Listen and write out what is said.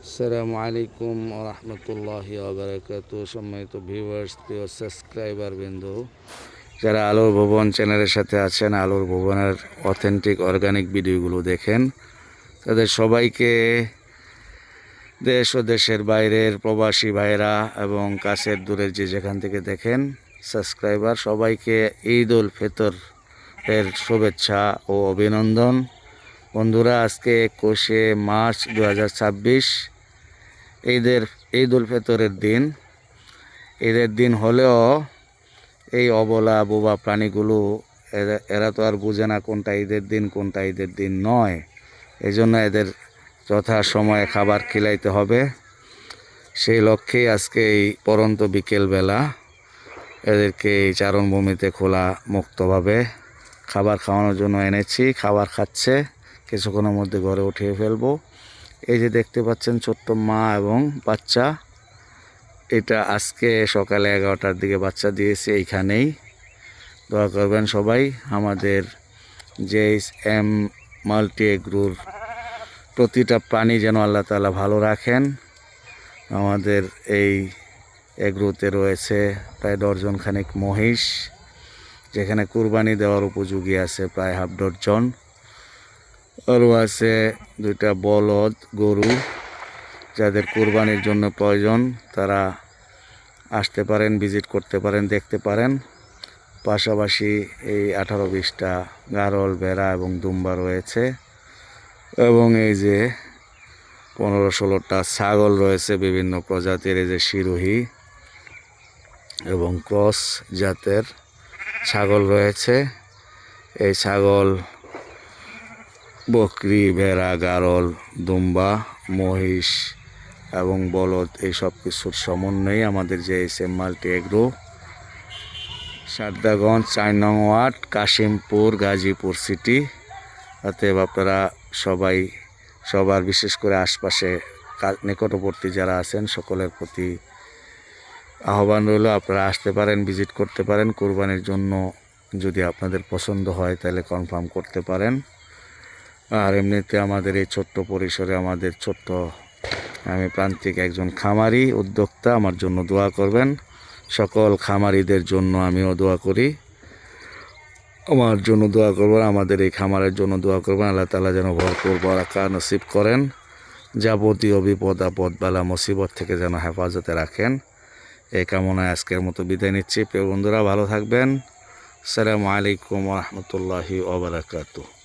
আসসালামু আলাইকুম ওয়া রাহমাতুল্লাহি ওয়া বারাকাতুহু। সম্মানিত ভিউয়ার্স, প্রিয় সাবস্ক্রাইবার বিন্দু, যারা আলোর ভুবন চ্যানেলের সাথে আছেন, আলোর ভুবনের অথেন্টিক অর্গানিক ভিডিওগুলো দেখেন, তাদের সবাইকে দেশ ও দেশের বাইরের প্রবাসী ভাইরা এবং কাছের দূরের যে যেখান থেকে দেখেন সাবস্ক্রাইবার, সবাইকে ঈদ উল ফিতরের শুভেচ্ছা ও অভিনন্দন। বন্ধুরা, আজকে 21শে মার্চ 2026 ঈদ উল ফিতরের দিন। ঈদের দিন হলেও এই অবলা বোবা প্রাণীগুলো এরা তো আর বুঝে না কোনটা ঈদের দিন কোনটা ঈদের দিন নয়। এই জন্য এদের যথাসময়ে খাবার খিলাইতে হবে। সেই লক্ষ্যেই আজকে এই পরন্ত বিকেলবেলা এদেরকে এই চারণভূমিতে খোলা মুক্তভাবে খাবার খাওয়ানোর জন্য এনেছি। খাবার খাচ্ছে, কিছুক্ষণের মধ্যে ঘরে উঠিয়ে ফেলবো। এই যে দেখতে পাচ্ছেন ছোট্ট মা এবং বাচ্চা, এটা আজকে সকালে 11টার দিকে বাচ্চা দিয়েছে এইখানেই। দোয়া করবেন সবাই আমাদের JSM মাল্টি এগ্রোর প্রতিটা প্রাণী যেন আল্লাহ তাআলা ভালো রাখেন। আমাদের এই এগ্রোতে রয়েছে প্রায় ডজন খানেক মহিষ, যেখানে কুরবানি দেওয়ার উপযোগী আছে প্রায় হাফ ডজন। আরও আছে 2টা বলদ গরু, যাদের কুরবানির জন্য প্রয়োজন তারা আসতে পারেন, ভিজিট করতে পারেন, দেখতে পারেন। পাশাপাশি এই 18-20টা গারল, ভেড়া এবং দুম্বা রয়েছে, এবং এই যে 15-16টা ছাগল রয়েছে বিভিন্ন প্রজাতির। এই যে শিরোহী এবং ক্রস জাতের ছাগল রয়েছে। এই ছাগল, বকরি, ভেড়া, গারল, দুম্বা, মহিষ এবং বলদ, এই সব কিছুর সমন্বয়ে আমাদের JSM মাল্টি এগ্রো, সারদাগঞ্জ 4 নং ওয়ার্ড, কাশিমপুর, গাজীপুর সিটি। অতএব আপনারা সবার বিশেষ করে আশপাশে নিকটবর্তী যারা আছেন সকলের প্রতি আহ্বান রইল, আপনারা আসতে পারেন, ভিজিট করতে পারেন। কুরবানির জন্য যদি আপনাদের পছন্দ হয় তাহলে কনফার্ম করতে পারেন। আর এমনিতে আমাদের এই ছোট্ট পরিসরে আমি প্রান্তিক একজন খামারি উদ্যোক্তা, আমার জন্য দোয়া করবেন। সকল খামারিদের জন্য আমিও দোয়া করি, আমার জন্য দোয়া করবেন, আমাদের এই খামারের জন্য দোয়া করবেন। আল্লাহ তাআলা যেন ভরপুর বারাকা নসিব করেন, যাবতীয় বিপদ আপদ বালা মুসিবত থেকে যেন হেফাজতে রাখেন। এই কামনায় আজকের মতো বিদায় নিচ্ছি। প্রিয় বন্ধুরা, ভালো থাকবেন। আসসালামু আলাইকুম ওয়া রাহমাতুল্লাহি ওয়া বারাকাতুহু।